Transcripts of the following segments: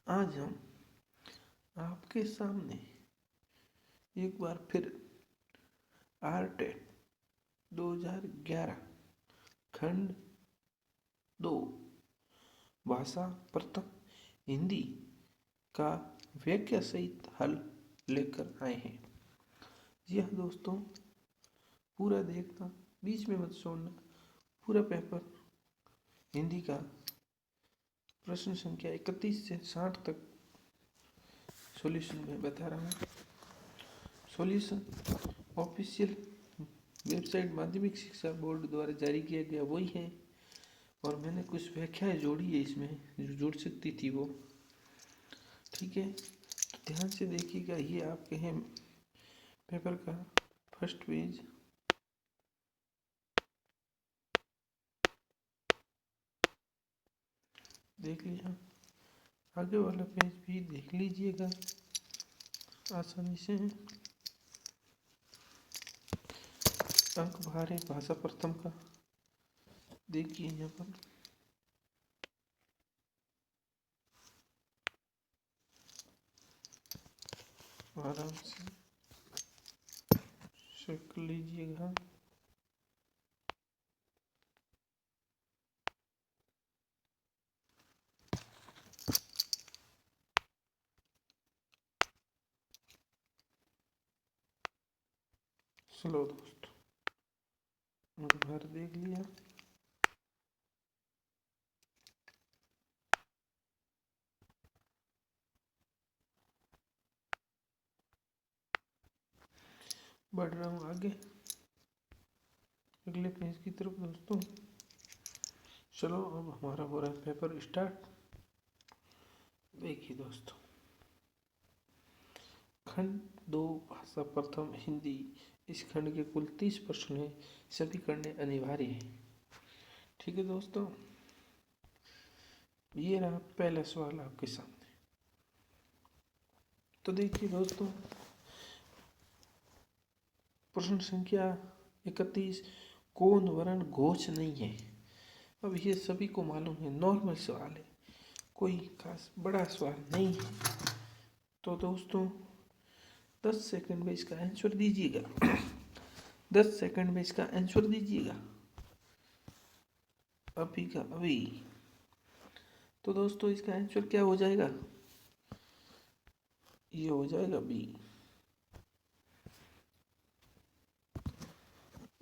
आज हम आपके सामने एक बार फिर आरटेट 2011 खंड 2 भाषा प्रथम हिंदी का व्याख्या सहित हल लेकर आए हैं। यह दोस्तों पूरा देखना, बीच में मत छोड़ना। पूरा पेपर हिंदी का प्रश्न संख्या 31 से 60 तक सॉल्यूशन में बता रहा हूँ। सॉल्यूशन ऑफिशियल वेबसाइट माध्यमिक शिक्षा बोर्ड द्वारा जारी किया गया वही है, और मैंने कुछ व्याख्याएं जोड़ी है इसमें जो जुड़ सकती थी वो। ठीक है, तो ध्यान से देखिएगा। ये आपके हैं पेपर का फर्स्ट पेज। देख लिया, आगे वाला पेज भी देख लीजिएगा आसानी से। अंक भार है भाषा प्रथम का, देखिए यहाँ पर आराम से चेक लीजिएगा। चलो दोस्तों, अंक भार देख लिया। बढ़ रहा हूँ आगे अगले पेज की तरफ दोस्तों। चलो अब हमारा हो रहा है पेपर स्टार्ट। देखिए दोस्तों, खंड 2 भाषा प्रथम हिंदी, इस खंड के कुल 30 प्रश्न हैं, सभी करने अनिवार्य हैं। ठीक है दोस्तों, ये रहा पहला सवाल आपके सामने। तो देखिए दोस्तों, प्रश्न संख्या 31, कौन वर्ण घोष नहीं है। अब ये सभी को मालूम है, नॉर्मल सवाल है, कोई खास बड़ा सवाल नहीं है। तो दोस्तों 10 सेकंड में इसका आंसर दीजिएगा। 10 सेकंड में इसका आंसर दीजिएगा, अभी का अभी। तो दोस्तों इसका आंसर क्या हो जाएगा, ये हो जाएगा बी।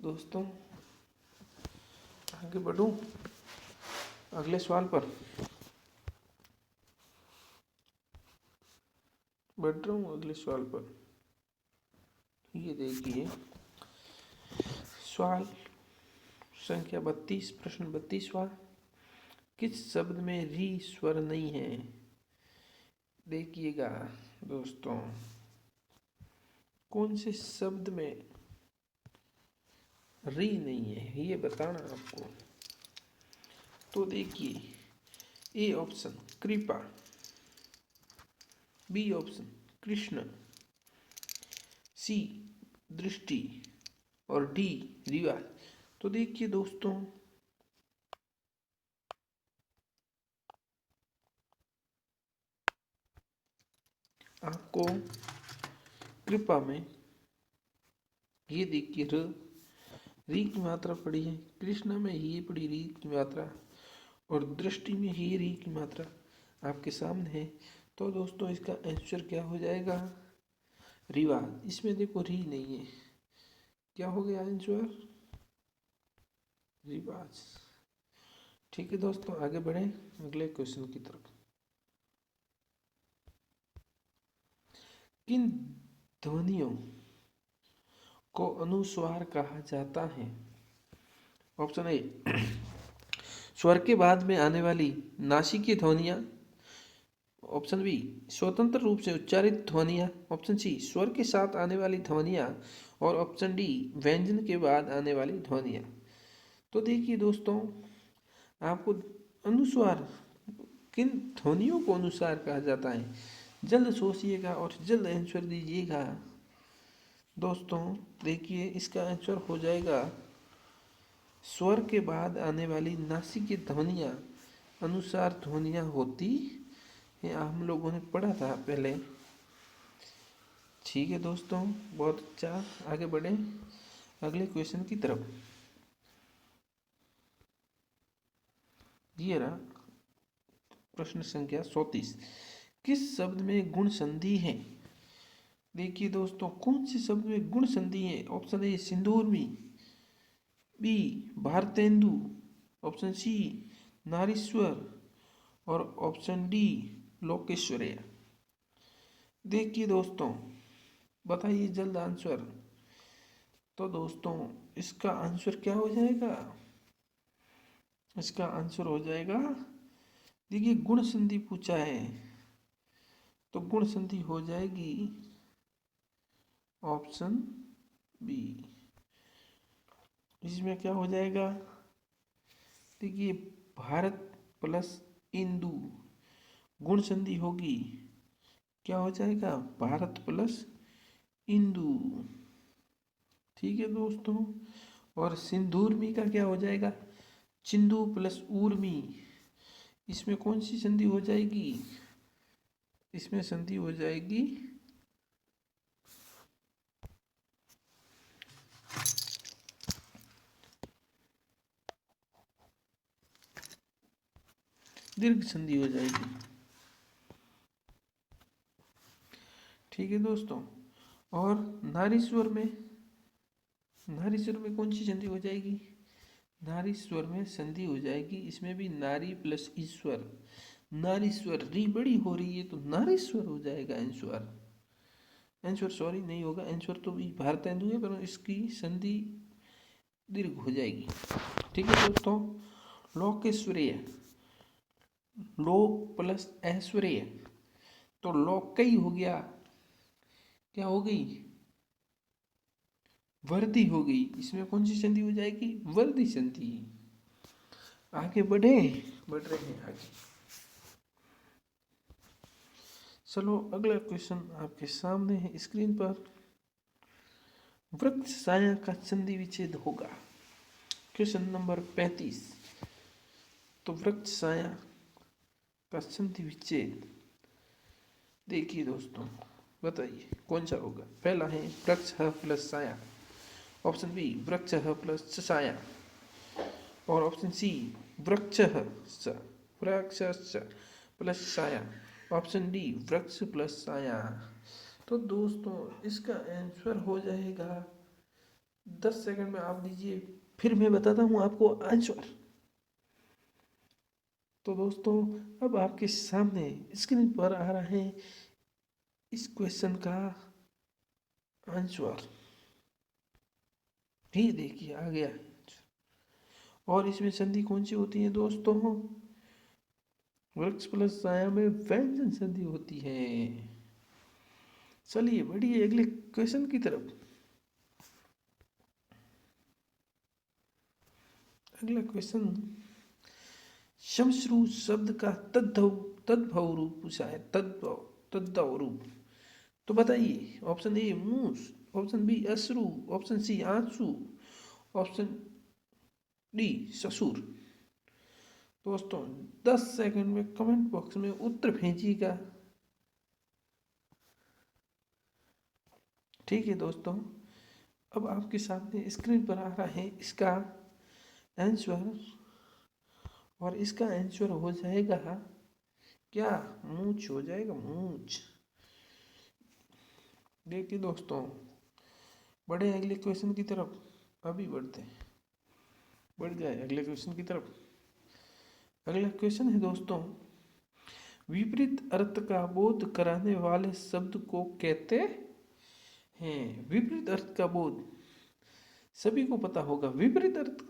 दोस्तों आगे बढ़ूं अगले सवाल पर। बढ़ रहा हूँ अगले सवाल पर। ये देखिए सवाल संख्या 32, प्रश्न 32वां, किस शब्द में री स्वर नहीं है। देखिएगा दोस्तों, कौन से शब्द में री नहीं है ये बताना आपको। तो देखिए, ए ऑप्शन कृपा, बी ऑप्शन कृष्ण, सी दृष्टि और डी रिवाज। तो देखिए दोस्तों, आपको कृपा में ये देखिए री की मात्रा पड़ी है, कृष्ण में ये पड़ी री की मात्रा, और दृष्टि में ही री की मात्रा आपके सामने है। तो दोस्तों इसका आंसर क्या हो जाएगा, रिवाज। इसमें देखो री नहीं है, क्या हो गया आंसर, रिवाज। ठीक है दोस्तों, आगे बढ़े अगले क्वेश्चन की तरफ। किन ध्वनियों को अनुस्वार कहा जाता है। ऑप्शन ए स्वर के बाद में आने वाली नासिकीय ध्वनियां, ऑप्शन बी स्वतंत्र रूप से उच्चारित ध्वनियां, ऑप्शन सी स्वर के साथ आने वाली ध्वनियां, और ऑप्शन डी व्यंजन के बाद आने वाली ध्वनियां। तो देखिए दोस्तों, आपको अनुस्वार, किन ध्वनियों को अनुस्वार कहा जाता है, जल्द सोचिएगा और जल्द आंसर दीजिएगा। दोस्तों देखिए इसका आंसर हो जाएगा, स्वर के बाद आने वाली नासिकीय ध्वनियाँ अनुस्वार ध्वनियाँ होती ये हम लोगों ने पढ़ा था पहले। ठीक है दोस्तों, बहुत अच्छा, आगे बढ़े अगले क्वेश्चन की तरफ। ये रहा प्रश्न संख्या 34। किस शब्द में गुण संधि है? देखिए दोस्तों, कौन से शब्द में गुण संधि है? ऑप्शन ए सिंदूरमी, बी भारतेंदु, ऑप्शन सी नारीश्वर और ऑप्शन डी लोकेश्वरया। देखिए दोस्तों, बताइए जल्द आंसर। तो दोस्तों, इसका आंसर क्या हो जाएगा? इसका आंसर हो जाएगा, देखिए गुण संधि पूछा है तो गुण संधि हो जाएगी ऑप्शन बी। इसमें क्या हो जाएगा? देखिए भारत प्लस इंदु, गुण संधि होगी, क्या हो जाएगा? भारत प्लस इंदु। ठीक है दोस्तों, और सिंदूरमी का क्या हो जाएगा? चिंदू प्लस ऊर्मी। इसमें कौन सी संधि हो जाएगी? इसमें संधि हो जाएगी दीर्घ संधि हो जाएगी। ठीक है दोस्तों, और नारीश्वर में कौन सी संधि हो जाएगी? नारीश्वर में संधि हो जाएगी, इसमें भी नारी प्लस ईश्वर, नारीश्वर री बड़ी हो रही है तो नारीश्वर हो जाएगा आंसर। आंसर सॉरी नहीं होगा, आंसर तो भी भारतेंदु है पर इसकी संधि दीर्घ हो जाएगी। ठीक है दोस्तों, लोकेश्वरीय, लो प्लस ऐश्वर्य, तो लोकई हो गया, क्या हो गई? वर्दी हो गई। इसमें कौन सी संधि हो जाएगी? वर्दी संधि। आगे बढ़ रहे हैं आगे। चलो अगला क्वेश्चन आपके सामने है स्क्रीन पर। वृक्ष छाया का संधि विच्छेद होगा। Question number 35। तो वृक्ष छाया का संधि विच्छेद, देखिए दोस्तों, बताइए कौन सा होगा? पहला है वृक्ष प्लस छाया, ऑप्शन बी वृक्ष प्लस छाया, और ऑप्शन सी वृक्ष प्लस छाया, ऑप्शन डी वृक्ष प्लस छाया। तो दोस्तों, इसका आंसर हो जाएगा, 10 सेकंड में आप दीजिए, फिर मैं बताता हूँ आपको आंसर। तो दोस्तों, अब आपके सामने स्क्रीन पर आ रहा है इस क्वेश्चन का आंसर। ये देखिए आ गया है। और इसमें संधि कौन सी होती है दोस्तों? वृक्ष प्लस छाया में व्यंजन संधि होती है। चलिए बढ़िए अगले क्वेश्चन की तरफ। अगला क्वेश्चन, शमश्रु शब्द का तद्भव रूप पूछा है। तद्भव रूप, तो बताइए। ऑप्शन ए मूस, ऑप्शन बी अश्रु, ऑप्शन सी आंसू, ऑप्शन डी ससुर। दोस्तों 10 सेकंड में कमेंट बॉक्स में उत्तर भेजिएगा। ठीक है दोस्तों, अब आपके सामने स्क्रीन पर आ रहा है इसका आंसर, और इसका आंसर हो जाएगा क्या? मूंछ हो जाएगा, मूंछ। देखिए दोस्तों, बढ़े अगले क्वेश्चन की तरफ। अभी बढ़ते हैं, बढ़ जाए अगले क्वेश्चन की तरफ। अगला क्वेश्चन है दोस्तों, विपरीत अर्थ का बोध कराने वाले शब्द को कहते हैं। विपरीत अर्थ का बोध सभी को पता होगा। विपरीत अर्थ,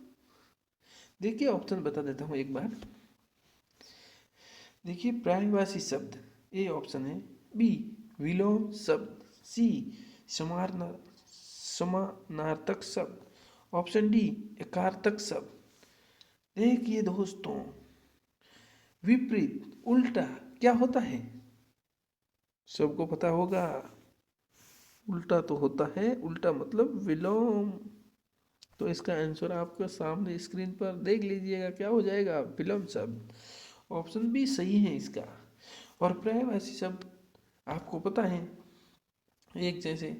देखिए ऑप्शन बता देता हूं एक बार। देखिए पर्यायवाची शब्द, ए ऑप्शन है। बी विलोम शब्द, सी समानार्थक शब्द, ऑप्शन डी एकार्थक शब्द। देखिए दोस्तों, विपरीत उल्टा क्या होता है? सबको पता होगा। उल्टा तो होता है, उल्टा मतलब विलोम। तो इसका आंसर आपके सामने स्क्रीन पर देख लीजिएगा, क्या हो जाएगा? विलोम शब्द। ऑप्शन बी सही है इसका। और पर्यायवाची शब्द आपको पता है एक जैसे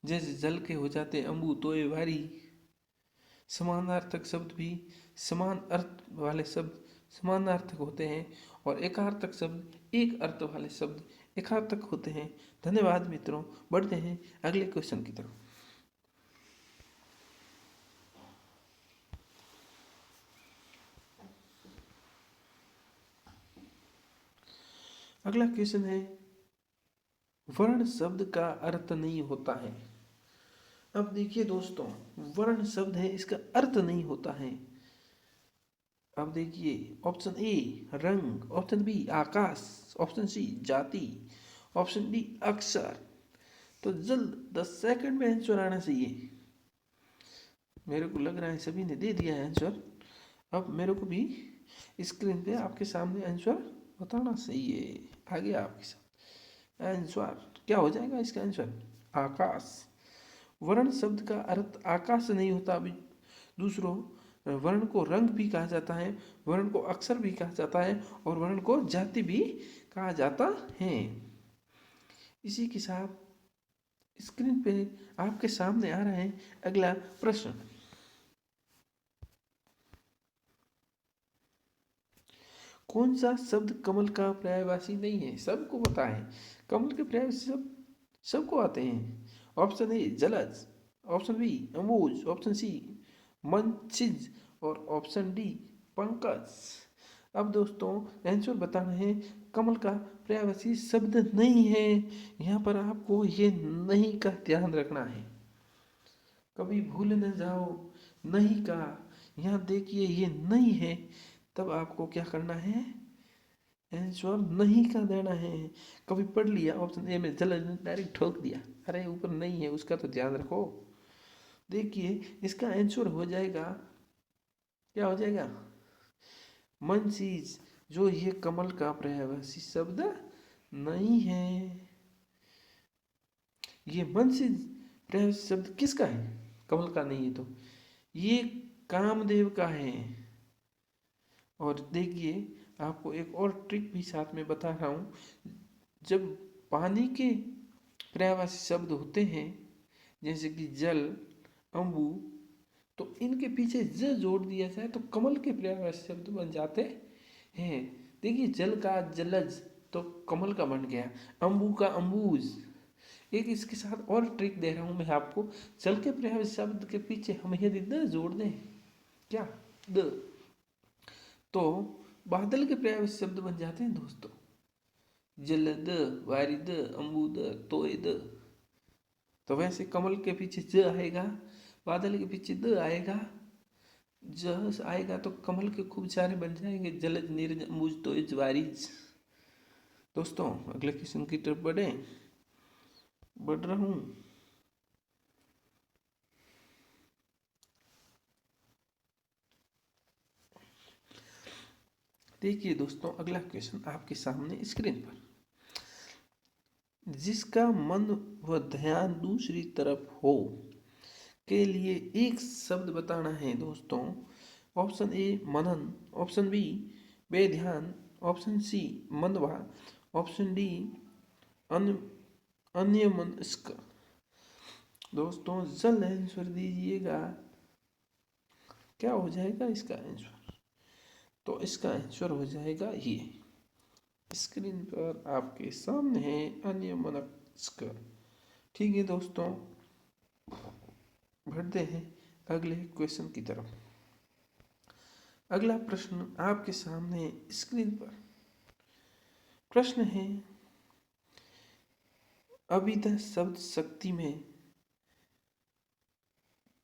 जैसे जल के हो जाते अम्बु तोय वारी। समानार्थक शब्द भी समान अर्थ वाले शब्द समानार्थक होते हैं और एकार्थक शब्द एक अर्थ वाले शब्द एकार्थक होते हैं। धन्यवाद मित्रों, बढ़ते हैं अगले क्वेश्चन की तरफ। अगला क्वेश्चन है वर्ण शब्द का अर्थ नहीं होता है। अब देखिए दोस्तों, वर्ण शब्द है इसका अर्थ नहीं होता है। अब देखिए ऑप्शन ए रंग, ऑप्शन बी आकाश, ऑप्शन सी जाति, ऑप्शन डी अक्षर। तो जल्द 10 सेकंड में आंसर आना चाहिए। मेरे को लग रहा है सभी ने दे दिया है आंसर। अब मेरे को भी स्क्रीन पे आपके सामने आंसर बताना चाहिए। आगे आपके साथ आंसर क्या हो जाएगा इसका आंसर आकाश। वर्ण शब्द का अर्थ आकाश नहीं होता। अभी दूसरों वर्ण को रंग भी कहा जाता है, वर्ण को अक्षर भी कहा जाता है और वर्ण को जाति भी कहा जाता है। इसी के साथ स्क्रीन पे आपके सामने आ रहा है अगला प्रश्न। कौन सा शब्द कमल का पर्यायवाची नहीं है? सबको पता है कमल के पर्यायवाची शब्द सबको आते हैं। ऑप्शन ए जलज, ऑप्शन बी अम्बुज, ऑप्शन सी मंचिज और ऑप्शन डी पंकज। अब दोस्तों आंसर बताना है। कमल का पर्यायवाची शब्द नहीं है। यहाँ पर आपको ये नहीं का ध्यान रखना है, कभी भूल न जाओ। नहीं का यहाँ देखिए ये नहीं है, तब आपको क्या करना है आंसर नहीं का देना है। कभी पढ़ लिया ऑप्शन ए में जलज डायरेक्ट ठोक दिया, अरे ऊपर नहीं है उसका तो ध्यान रखो। देखिए इसका आंसर हो जाएगा, क्या हो जाएगा मंचीज, जो ये कमल का पर्यायवाची शब्द नहीं है। ये मंचीज पर्यायवाची शब्द किसका है? कमल का नहीं है, तो ये कामदेव का है। और देखिए आपको एक और ट्रिक भी साथ में बता रहा हूँ। जब पानी के पर्यायवाची शब्द होते हैं जैसे कि जल, अम्बु, तो इनके पीछे ज जोड़ दिया जाए तो कमल के पर्यायवाची शब्द बन जाते हैं। देखिए जल का जलज तो कमल का बन गया, अम्बु का अम्बुज। एक इसके साथ और ट्रिक दे रहा हूँ मैं आपको। जल के पर्यायवाची शब्द के पीछे हम यदि द जोड़ दें, क्या द, तो बादल के पर्यायवाची शब्द बन जाते हैं दोस्तों। जलद, वारिद, अम्बुद, तोयद। तो वैसे कमल के पीछे ज आएगा, बादल के पीछे द आएगा, ज आएगा तो कमल के खूब सारे बन जाएंगे, जलज, नीरज, अम्बुज, तोयज, वारिज। दोस्तों अगले क्वेश्चन की तरफ बढ़ रहा हूँ। देखिए दोस्तों अगला क्वेश्चन आपके सामने स्क्रीन पर। जिसका मन व ध्यान दूसरी तरफ हो के लिए एक शब्द बताना है दोस्तों। ऑप्शन ए मनन, ऑप्शन बी बेध्यान, ऑप्शन सी मनवा, ऑप्शन डी अन्यमनस्क। दोस्तों जल्द आंसर दीजिएगा, क्या हो जाएगा इसका आंसर? तो इसका आंसर हो जाएगा ये स्क्रीन पर आपके सामने है अन्यमनस्क। ठीक है दोस्तों, बढ़ते हैं अगले क्वेश्चन की तरफ। अगला प्रश्न आपके सामने स्क्रीन पर। प्रश्न है अभिधा शब्द शक्ति में,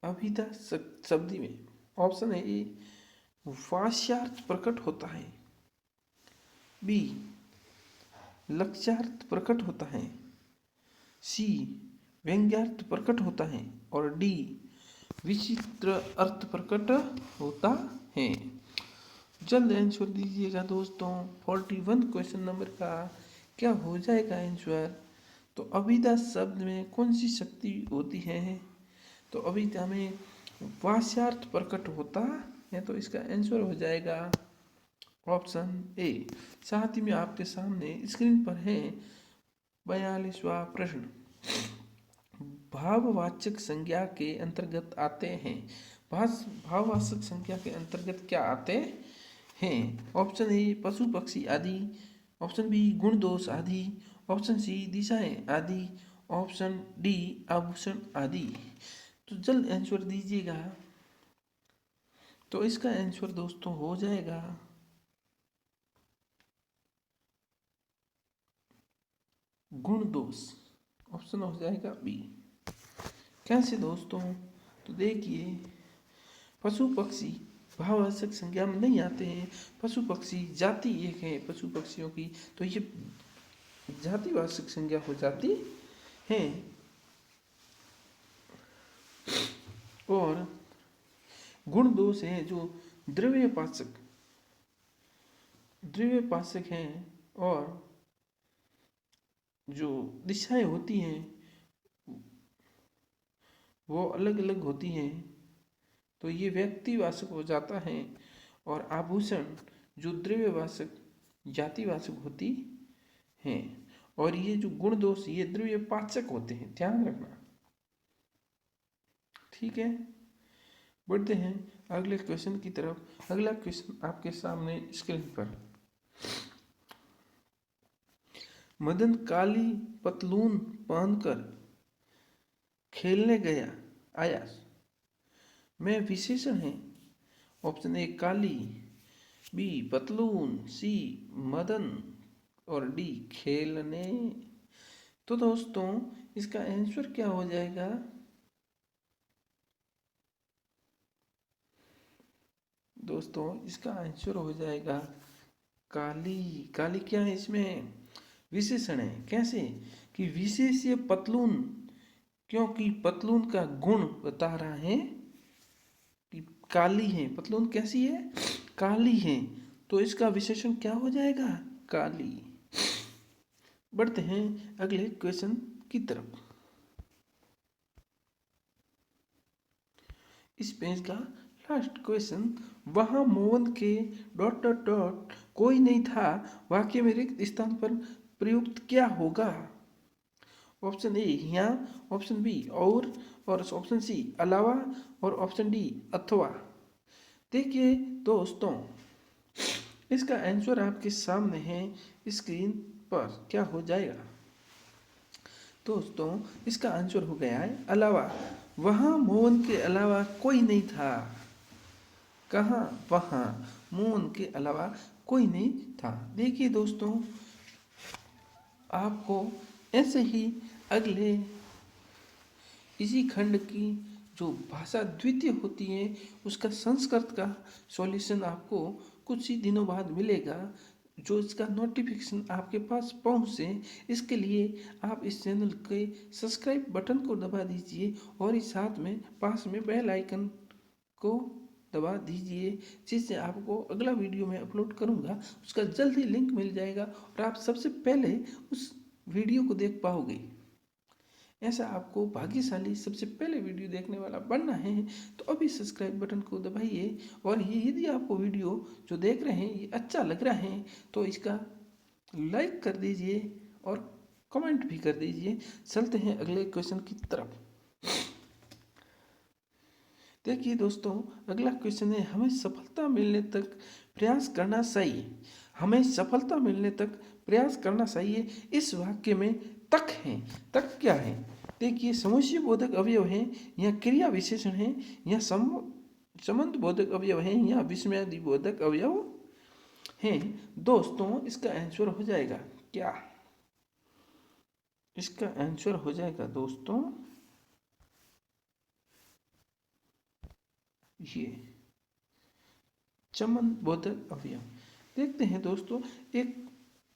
अभिधा शब्दी में ऑप्शन है ए वाच्यार्थ प्रकट होता है, बी लक्ष्यार्थ प्रकट होता है, सी व्यंग्यार्थ प्रकट होता है और डी विचित्र अर्थ प्रकट होता है। जल्द आंसर दीजिएगा दोस्तों। 41 क्वेश्चन नंबर का क्या हो जाएगा आंसर? तो अभिधा शब्द में कौन सी शक्ति होती है? तो अभिधा में वाच्यार्थ प्रकट होता है, तो इसका आंसर हो जाएगा ऑप्शन ए। साथ ही में आपके सामने स्क्रीन पर है 42वां प्रश्न। भाववाचक संज्ञा के अंतर्गत आते हैं। भाववाचक संज्ञा के अंतर्गत क्या आते हैं? ऑप्शन ए पशु पक्षी आदि, ऑप्शन बी गुण दोष आदि, ऑप्शन सी दिशाएं आदि, ऑप्शन डी आभूषण आदि। तो जल्द आंसर दीजिएगा। तो इसका आंसर दोस्तों हो जाएगा गुण दोष। ऑप्शन हो जाएगा बी। कैसे दोस्तों? तो देखिए, पशु पक्षी भाववाचक संज्ञा में नहीं आते हैं। पशु पक्षी जाति एक है पशु पक्षियों की, तो ये जातिवाचक संज्ञा हो जाती है। और गुण दोष है जो द्रव्यपाचक हैं, और जो दिशाएं होती हैं वो अलग अलग होती हैं, तो ये व्यक्तिवाचक हो जाता है। और आभूषण जो द्रव्यवाचक जातिवाचक होती हैं, और ये जो गुण दोष ये द्रव्यपाचक होते हैं, ध्यान रखना। ठीक है, बढ़ते हैं अगले क्वेश्चन की तरफ। अगला क्वेश्चन आपके सामने स्क्रीन पर। मदन काली पतलून पहनकर खेलने आया में विशेषण है। ऑप्शन ए काली, बी पतलून, सी मदन और डी खेलने। तो दोस्तों इसका आंसर क्या हो जाएगा? दोस्तों इसका आंसर हो जाएगा काली। काली क्या है? इसमें विशेषण है। कैसे कि विशेष्य पतलून, क्योंकि पतलून का गुण बता रहा है कि काली है। पतलून कैसी है? काली है। तो इसका विशेषण क्या हो जाएगा? काली। बढ़ते हैं अगले क्वेश्चन की तरफ। इस पेज का लास्ट क्वेश्चन। वहां मोहन के ... कोई नहीं था, वाक्य में रिक्त स्थान पर प्रयुक्त क्या होगा? ऑप्शन ए यहाँ, ऑप्शन बी और ऑप्शन सी अलावा, और ऑप्शन डी अथवा। देखिए दोस्तों इसका आंसर आपके सामने है स्क्रीन पर। क्या हो जाएगा दोस्तों? इसका आंसर हो गया है अलावा। वहां मोहन के अलावा कोई नहीं था। कहाँ? वहां मोहन के अलावा कोई नहीं था। देखिए दोस्तों आपको ऐसे ही अगले इसी खंड की जो भाषा द्वितीय होती है उसका संस्कृत का सॉल्यूशन आपको कुछ ही दिनों बाद मिलेगा। जो इसका नोटिफिकेशन आपके पास पहुंचे, इसके लिए आप इस चैनल के सब्सक्राइब बटन को दबा दीजिए और इस साथ में पास में बेल आइकन को दबा दीजिए, जिससे आपको अगला वीडियो मैं अपलोड करूंगा उसका जल्द ही लिंक मिल जाएगा और आप सबसे पहले उस वीडियो को देख पाओगे। ऐसा आपको भाग्यशाली सबसे पहले वीडियो देखने वाला बनना है तो अभी सब्सक्राइब बटन को दबाइए। और ये यदि आपको वीडियो जो देख रहे हैं ये अच्छा लग रहा है तो इसका लाइक कर दीजिए और कमेंट भी कर दीजिए। चलते हैं अगले क्वेश्चन की तरफ। देखिए दोस्तों अगला क्वेश्चन है, हमें सफलता मिलने तक प्रयास करना चाहिए। हमें सफलता मिलने तक प्रयास करना चाहिए। इस वाक्य में तक है। तक क्या है? देखिए समुच्चय बोधक अवयव है या क्रिया विशेषण है या संबंध बोधक अवयव है या विस्मयादि बोधक अवयव है। दोस्तों इसका आंसर हो जाएगा क्या? इसका आंसर हो जाएगा दोस्तों ये संबंध बोधक अवयव। देखते हैं दोस्तों, एक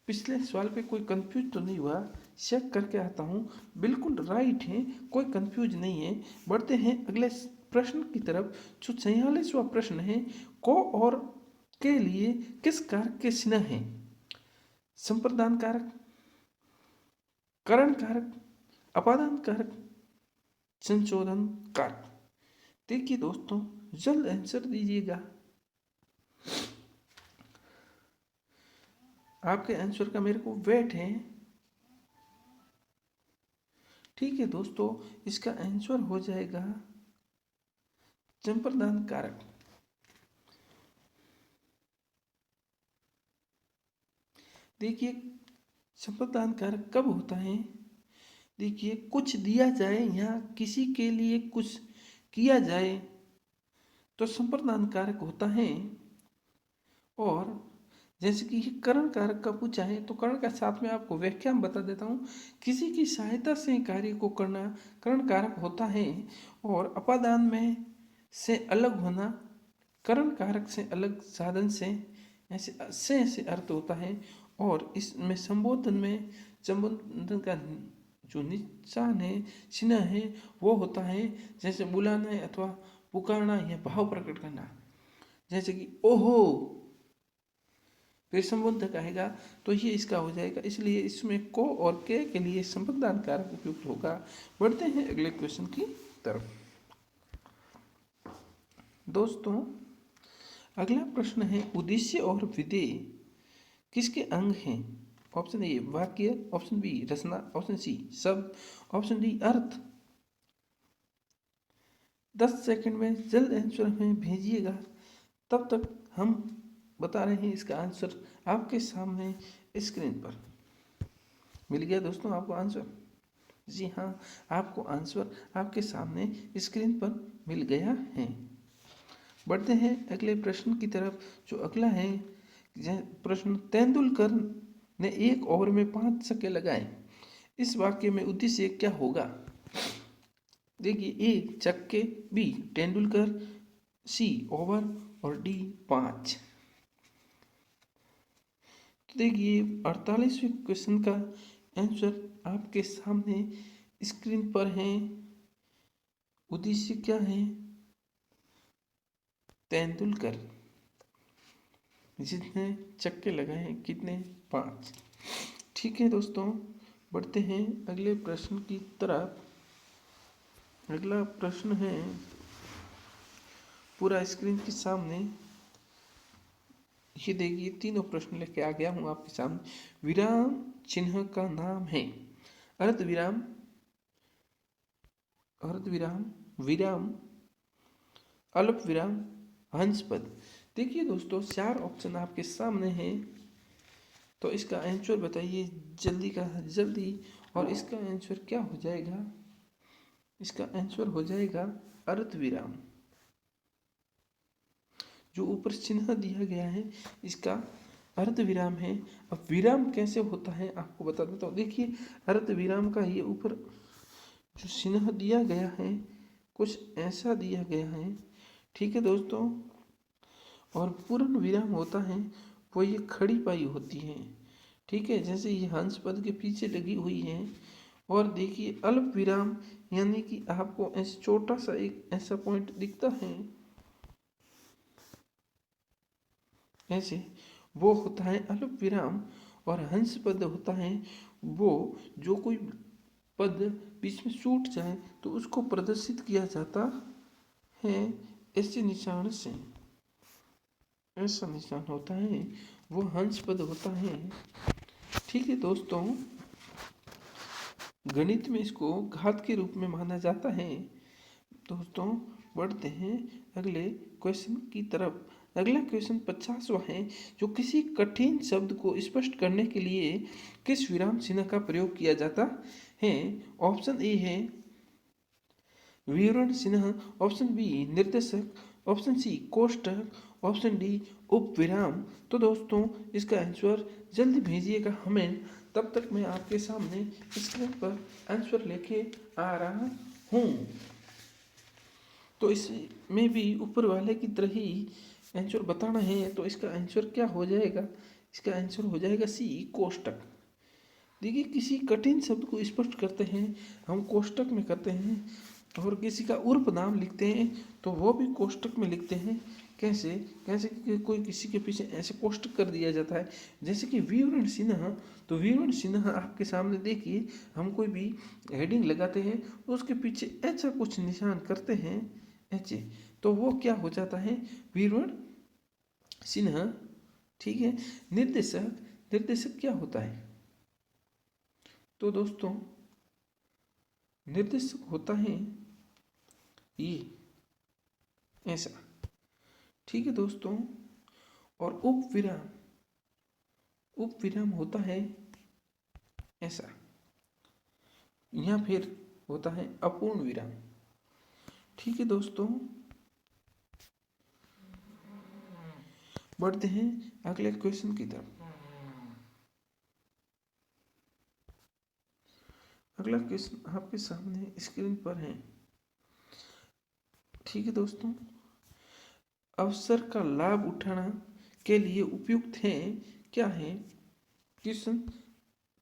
पिछले सवाल पे कोई कंफ्यूज तो नहीं हुआ, चेक करके आता हूँ। बिल्कुल राइट है, कोई कंफ्यूज नहीं है। बढ़ते हैं अगले प्रश्न की तरफ। जो 46वां प्रश्न है, को और के लिए किस कारक के चिन्ह है? संप्रदान कारक, करण कारक, अपादान कारक, संशोधन कारक। देखिए दोस्तों जल्द आंसर दीजिएगा। आपके आंसर का मेरे को वेट है। ठीक है दोस्तों, इसका आंसर हो जाएगा संप्रदान कारक। देखिए संप्रदान कारक कब होता है, देखिए कुछ दिया जाए या किसी के लिए कुछ किया जाए तो संप्रदान कारक होता है। और जैसे कि करण कारक का पूछा है तो करण का साथ में आपको व्याख्या में बता देता हूँ। किसी की सहायता से कार्य को करना करण कारक होता है, और अपादान में से अलग होना करण कारक से अलग साधन से ऐसे अर्थ होता है। और इसमें संबोधन का जो निशान है, चिन्ह है, वो होता है जैसे बुलाना है अथवा पुकारना या भाव प्रकट करना, जैसे कि ओहो फिर संबोधक आएगा तो ये इसका हो जाएगा। इसलिए इसमें को और के लिए संप्रदान कारक उपयुक्त होगा। बढ़ते हैं अगले क्वेश्चन की तरफ। दोस्तों अगला प्रश्न है, उद्देश्य और विधेय किसके अंग हैं? ऑप्शन ए वाक्य, ऑप्शन बी रचना, ऑप्शन सी शब्द, ऑप्शन डी अर्थ। 10 सेकंड में जल्द आंसर हमें भेजिएगा। तब तक हम बता रहे हैं इसका आंसर आपके सामने स्क्रीन पर। मिल गया दोस्तों आपको आंसर? जी हाँ, आपको आंसर आपके सामने स्क्रीन पर मिल गया है। बढ़ते हैं अगले प्रश्न की तरफ। जो अगला है प्रश्न, तेंदुलकर ने एक ओवर में 5 छक्के लगाए, इस वाक्य में उद्देश्य क्या होगा? देखिए ए छक्के, बी तेंदुलकर, सी ओवर और डी 5। तो देखिए 48वें क्वेश्चन का आंसर आपके सामने स्क्रीन पर है। उद्देश्य क्या है? तेंदुलकर जितने छक्के लगाए कितने? 5। ठीक है दोस्तों, बढ़ते हैं अगले प्रश्न की तरफ। अगला प्रश्न है पूरा स्क्रीन के सामने, ये देखिए तीनों प्रश्न लेके आ गया हूँ आपके सामने। विराम चिन्ह का नाम है अर्ध विराम, विराम, अल्प विराम, हंस पद। देखिए दोस्तों 4 ऑप्शन आपके सामने हैं, तो इसका आंसर बताइए जल्दी का जल्दी। और इसका आंसर क्या हो जाएगा? इसका आंसर हो जाएगा अर्ध विराम। जो ऊपर चिन्ह दिया गया है इसका अर्ध विराम है। अब विराम कैसे होता है आपको बता देता हूँ। देखिए अर्ध विराम का ये ऊपर जो चिन्ह दिया गया है कुछ ऐसा दिया गया है। ठीक है दोस्तों, और पूर्ण विराम होता है वो ये खड़ी पाई होती है। ठीक है, जैसे ये हंस पद के पीछे लगी हुई है। और देखिए अल्प विराम यानी कि आपको ऐसे छोटा सा एक ऐसा पॉइंट दिखता है ऐसे, वो होता है अल्प विराम। और हंस पद होता है वो जो कोई पद बीच में छूट जाए तो उसको प्रदर्शित किया जाता है ऐसे निशान से। ऐसा निशान होता है वो हंस पद होता है। ठीक है दोस्तों, गणित में इसको घात के रूप में माना जाता है। दोस्तों बढ़ते हैं अगले क्वेश्चन की तरफ। अगला क्वेश्चन 50वां है, जो किसी कठिन शब्द को स्पष्ट करने के लिए किस विराम चिन्ह का प्रयोग किया जाता है? ऑप्शन ए है विवरण चिन्ह, ऑप्शन बी निर्देशक, ऑप्शन सी कोष्टक, ऑप्शन डी उप विराम। तो दोस्तों इसका आंसर जल्दी भेजिएगा हमें, तब तक मैं आपके सामने स्क्रीन पर आंसर लेके आ रहा हूँ। तो इसमें भी ऊपर वाले की तरह ही आंसर बताना है। तो इसका आंसर क्या हो जाएगा? इसका आंसर हो जाएगा सी कोष्टक। देखिए किसी कठिन शब्द को स्पष्ट करते हैं हम कोष्टक में करते हैं, और किसी का उर्फ नाम लिखते हैं तो वो भी कोष्टक में लिखते हैं। कैसे कैसे कि कोई किसी के पीछे ऐसे कोष्टक कर दिया जाता है, जैसे कि विवरण चिन्ह। तो विवरण चिन्ह आपके सामने देखिए, हम कोई भी हेडिंग लगाते हैं तो उसके पीछे ऐसा कुछ निशान करते हैं ऐसे, तो वो क्या हो जाता है? विवरण चिन्ह। ठीक है, निर्देशक। निर्देशक क्या होता है? तो दोस्तों निर्देशक होता है ये ऐसा, ठीक है दोस्तों। और उप विराम होता है ऐसा, या फिर होता है अपूर्ण विराम, ठीक है दोस्तों। बढ़ते हैं अगले क्वेश्चन की तरफ। अगला क्वेश्चन आपके सामने स्क्रीन पर है, ठीक है दोस्तों। अवसर का लाभ उठाना के लिए उपयुक्त है क्या है? क्वेश्चन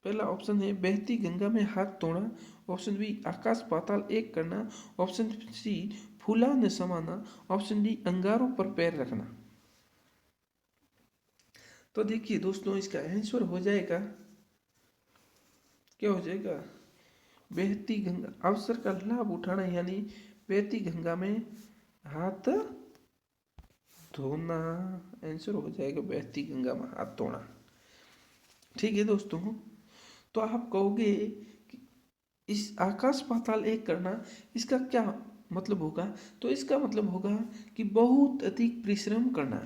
पहला ऑप्शन है बहती गंगा में हाथ धोना, ऑप्शन बी आकाश पाताल एक करना, ऑप्शन सी फूला न समाना, ऑप्शन डी अंगारों पर पैर रखना। तो देखिए दोस्तों इसका आंसर हो जाएगा, क्या हो जाएगा? बहती गंगा, अवसर का लाभ उठाना यानी बहती गंगा में हाथ धोना, आंसर हो जाएगा बहती गंगा में हाथ धोना, ठीक है दोस्तों। तो आप कहोगे कि इस आकाश पाताल एक करना, इसका क्या मतलब होगा? तो इसका मतलब होगा कि बहुत अधिक परिश्रम करना।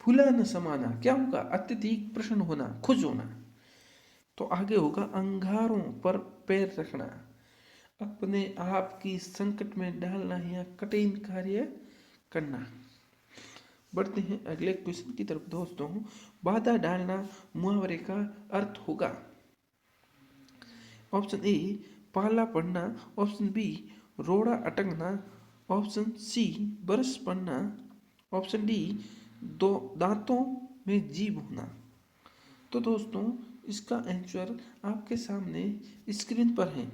फूला न समाना क्या होगा? अत्यधिक प्रसन्न होना, खुश होना। तो आगे होगा अंगारों पर पैर रखना, अपने आप की संकट में डालना या कठिन कार्य करना। बढ़ते हैं अगले क्वेश्चन की तरफ दोस्तों। बाधा डालना मुहावरे का अर्थ होगा, ऑप्शन ए पाला पड़ना, ऑप्शन बी रोड़ा अटकना, ऑप्शन सी बरस पड़ना, ऑप्शन डी दो दांतों में जीभ होना। तो दोस्तों इसका आंसर आपके सामने स्क्रीन पर है,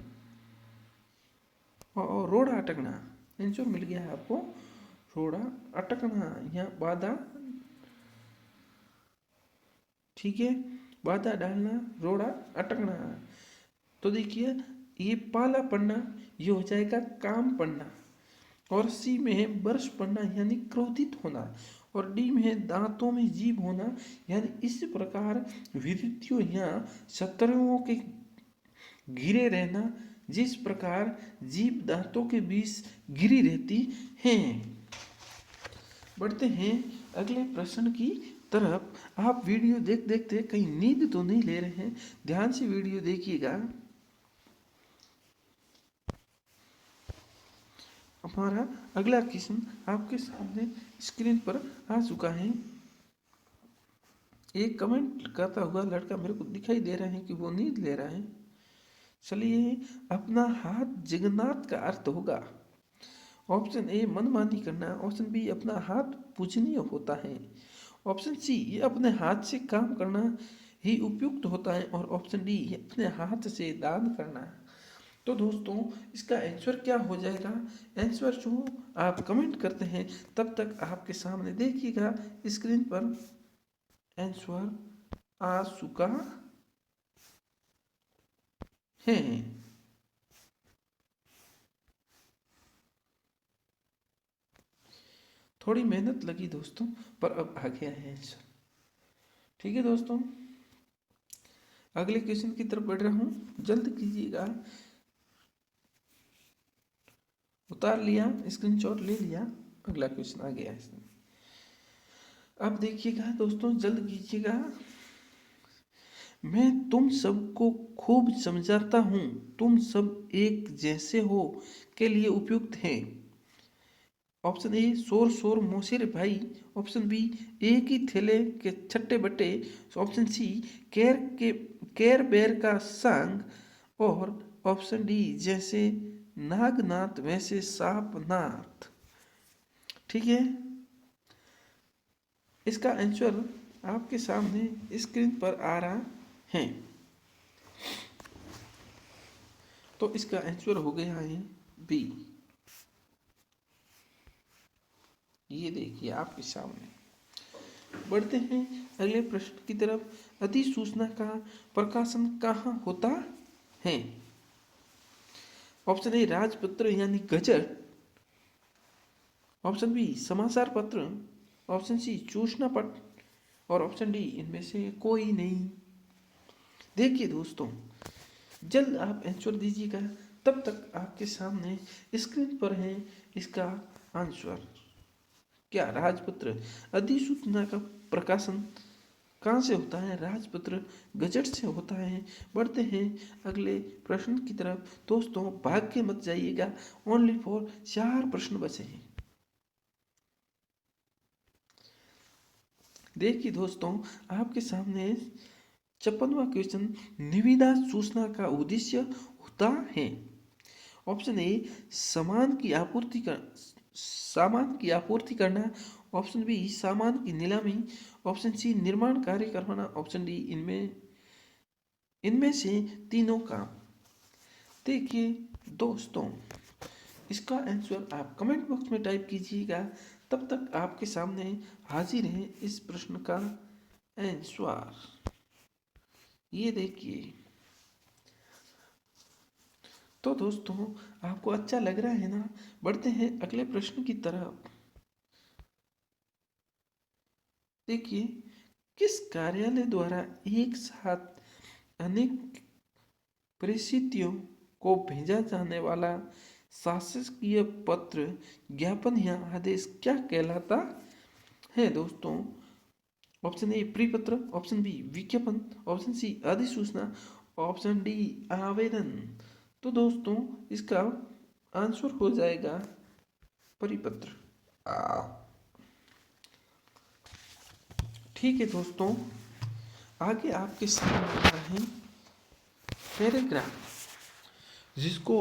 और रोड़ा अटकना आंसर मिल गया है आपको। रोड़ा अटकना या बाधा, ठीक है, बाधा डालना, रोड़ा अटकना। तो देखिए ये पाला पड़ना ये हो जाएगा काम पड़ना, और सी में है बरस पड़ना यानी क्रोधित होना, और डी में है दांतों में जीभ होना यानी इस प्रकार विद्युतियों या शत्रुओं के घिरे रहना जिस प्रकार जीभ दांतों के बीच घिरी रहती है। बढ़ते हैं अगले प्रश्न की तरफ। आप वीडियो देखते कहीं नींद तो नहीं ले रहे हैं, ध्यान से वीडियो देखिएगा। हमारा अगला क्वेश्चन आपके सामने स्क्रीन पर आ चुका है। एक कमेंट करता हुआ लड़का मेरे को दिखाई दे रहा है कि वो नींद ले रहा है। चलिए, अपना हाथ जगन्नाथ का अर्थ होगा, ऑप्शन ए मनमानी करना, ऑप्शन बी अपना हाथ पूजनीय होता है, ऑप्शन सी ये अपने हाथ से काम करना ही उपयुक्त होता है, और ऑप्शन डी ये अपने हाथ से दान करना। तो दोस्तों इसका आंसर क्या हो जाएगा? आंसर जो आप कमेंट करते हैं तब तक आपके सामने देखिएगा स्क्रीन पर आंसर आ चुका है। थोड़ी मेहनत लगी दोस्तों, पर अब आ गया है आंसर, ठीक है दोस्तों। अगले क्वेश्चन की तरफ बढ़ रहा हूँ, जल्द कीजिएगा। उतार लिया, स्क्रीनशॉट ले लिया, अगला क्वेश्चन आ गया है। अब देखिएगा दोस्तों, जल्द कीजिएगा। मैं तुम सबको खूब समझाता हूँ, तुम सब एक जैसे हो के लिए उपयुक्त है, ऑप्शन ए शोर शोर मोशिर भाई, ऑप्शन बी एक ही थैले के छट्टे बट्टे, ऑप्शन सी केर बेर का संग, और ऑप्शन डी जैसे नागनाथ वैसे सापनाथ। ठीक है, इसका आंसर आपके सामने स्क्रीन पर आ रहा है। तो इसका आंसर हो गया है बी, ये देखिए आपके सामने। बढ़ते हैं अगले प्रश्न की तरफ। अधिसूचना का प्रकाशन कहाँ होता है? ऑप्शन ए राजपत्र यानी गजट, ऑप्शन बी समाचार पत्र, ऑप्शन सी सूचना पट, और ऑप्शन डी इनमें से कोई नहीं। देखिए दोस्तों, जल्द आप आंसर दीजिएगा, तब तक आपके सामने स्क्रीन पर है इसका आंसर। क्या राजपत्र अधिसूचना का प्रकाशन कहाँ से होता है? राजपत्र गजट से होता है। बढ़ते हैं अगले प्रश्न की तरफ। दोस्तों भाग के मत जाइएगा, ओनली फॉर 4 प्रश्न बचे हैं। देखिए दोस्तों, आपके सामने 56वां क्वेश्चन, निविदा सूचना का उद्देश्य होता है। ऑप्शन ए सामान की आपूर्ति करना, ऑप्शन बी सामान की नीलामी, ऑप्शन सी निर्माण कार्य करवाना, ऑप्शन डी इनमें से तीनों काम। देखिए दोस्तों, इसका आंसर आप कमेंट बॉक्स में टाइप कीजिएगा, तब तक आपके सामने हाजिर है इस प्रश्न का आंसर। ये देखिए। तो दोस्तों आपको अच्छा लग रहा है ना? बढ़ते हैं अगले प्रश्न की तरफ। देखिए, किस कार्यालय द्वारा एक साथ अनेक परिस्थितियों को भेजा जाने वाला शासकीय पत्र, ज्ञापन या आदेश क्या कहलाता है? दोस्तों ऑप्शन ए परिपत्र, ऑप्शन बी विज्ञापन, ऑप्शन सी अधिसूचना, ऑप्शन डी आवेदन। तो दोस्तों इसका आंसर हो जाएगा परिपत्र। ठीक है दोस्तों, आगे आपके सामने आ रहे हैं पैराग्राफ, जिसको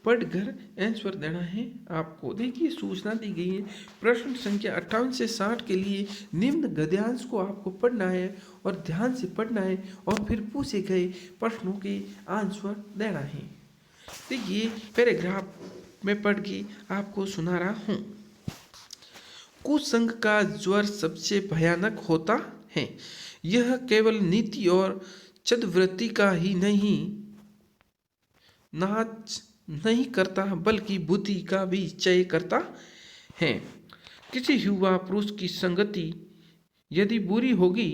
पढ़कर आंसर देना है आपको। देखिए सूचना दी गई है, प्रश्न संख्या 58 से 60 के लिए निम्न गद्यांश को आपको पढ़ना है और ध्यान से पढ़ना है और फिर पूछे गए प्रश्नों के आंसर देना है। देखिए पैराग्राफ में पढ़ के आपको सुना रहा हूँ। कुसंग का ज्वर सबसे भयानक होता है। यह केवल नीति और छद्मवृत्ति का ही नाच नहीं करता, बल्कि बुद्धि का भी क्षय करता है। किसी युवा पुरुष की संगति यदि बुरी होगी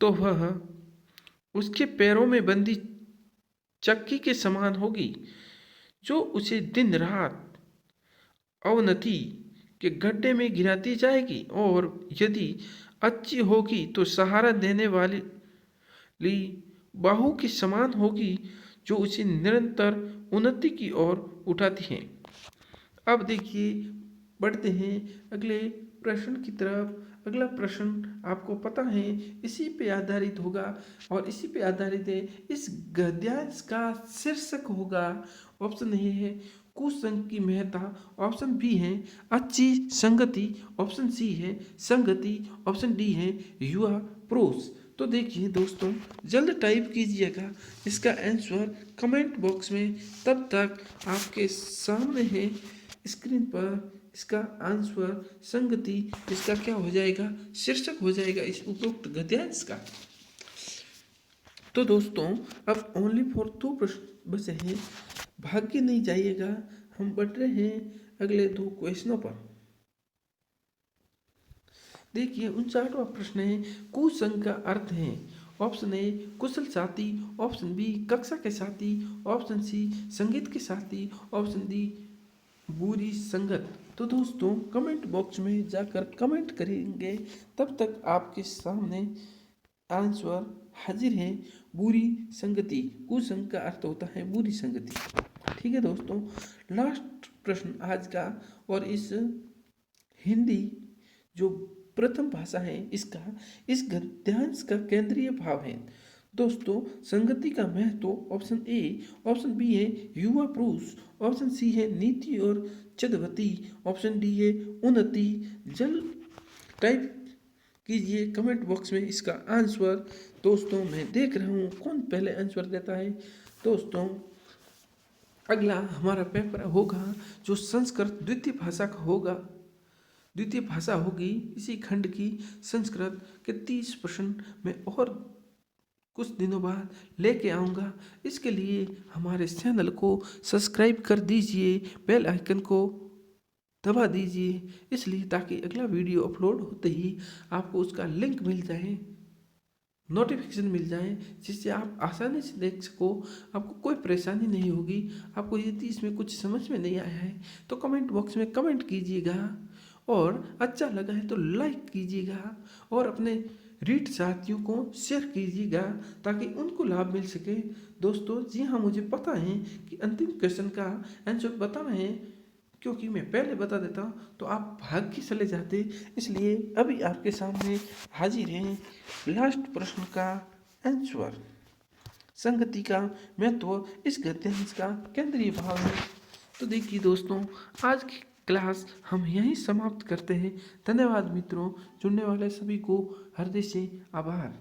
तो वह उसके पैरों में बंदी चक्की के समान होगी, जो उसे दिन रात अवनति के गड्ढे में गिराती जाएगी, और यदि अच्छी होगी तो सहारा देने वाली बाहु के समान होगी, जो उसे निरंतर उन्नति की ओर उठाती है। अब देखिए बढ़ते हैं अगले प्रश्न की तरफ। अगला प्रश्न आपको पता है इसी पे आधारित होगा और इसी पे आधारित है। इस गद्यांश का शीर्षक होगा, ऑप्शन ए है कुसंग की महत्ता, ऑप्शन बी है अच्छी संगति, ऑप्शन सी है संगति, ऑप्शन डी है युवा पुरुष। तो देखिए दोस्तों, जल्द टाइप कीजिएगा इसका आंसर कमेंट बॉक्स में, तब तक आपके सामने है स्क्रीन पर इसका आंसर संगति। इसका क्या हो जाएगा? शीर्षक हो जाएगा इस उपरोक्त गद्यांश का। तो दोस्तों अब ओनली फॉर 2 प्रश्न बचे हैं, भाग्य नहीं जाइएगा। हम बढ़ रहे हैं अगले 2 क्वेश्चनों पर। देखिए 59वां प्रश्न है, कुसंग का अर्थ है। ऑप्शन ए कुशल साथी, ऑप्शन बी कक्षा के साथी, ऑप्शन सी संगीत के साथी, ऑप्शन डी बुरी संगत। तो दोस्तों कमेंट बॉक्स में जाकर कमेंट करेंगे, तब तक आपके सामने आंसर हाजिर है बुरी संगति। कुसंग का अर्थ होता है बुरी संगति। ठीक है दोस्तों, लास्ट प्रश्न आज का, और इस हिंदी जो प्रथम भाषा है इसका इस गद्यांश का केंद्रीय भाव है। दोस्तों संगति का महत्व, ऑप्शन ए, ऑप्शन बी है युवा पुरुष, ऑप्शन सी है नीति और छद्मवती, ऑप्शन डी है उन्नति। जल्द टाइप कीजिए कमेंट बॉक्स में इसका आंसर। दोस्तों मैं देख रहा हूँ कौन पहले आंसर देता है। दोस्तों अगला हमारा पेपर होगा जो संस्कृत द्वितीय भाषा का होगा, द्वितीय भाषा होगी इसी खंड की संस्कृत के 30 प्रश्न में और कुछ दिनों बाद लेके आऊँगा। इसके लिए हमारे चैनल को सब्सक्राइब कर दीजिए, बेल आइकन को दबा दीजिए, इसलिए ताकि अगला वीडियो अपलोड होते ही आपको उसका लिंक मिल जाए। नोटिफिकेशन मिल जाए, जिससे आप आसानी से देख सको, आपको कोई परेशानी नहीं होगी। आपको यदि इसमें कुछ समझ में नहीं आया है तो कमेंट बॉक्स में कमेंट कीजिएगा, और अच्छा लगा है तो लाइक कीजिएगा, और अपने रीड साथियों को शेयर कीजिएगा ताकि उनको लाभ मिल सके। दोस्तों जी हाँ, मुझे पता है कि अंतिम क्वेश्चन का आंसर बताना है, क्योंकि मैं पहले बता देता तो आप भाग के चले जाते, इसलिए अभी आपके सामने हाजिर है लास्ट प्रश्न का आंसर। संगति का महत्व इस गद्यांश का केंद्रीय भाव है। तो देखिए दोस्तों, आज की क्लास हम यहीं समाप्त करते हैं। धन्यवाद मित्रों, जुड़ने वाले सभी को हृदय से आभार।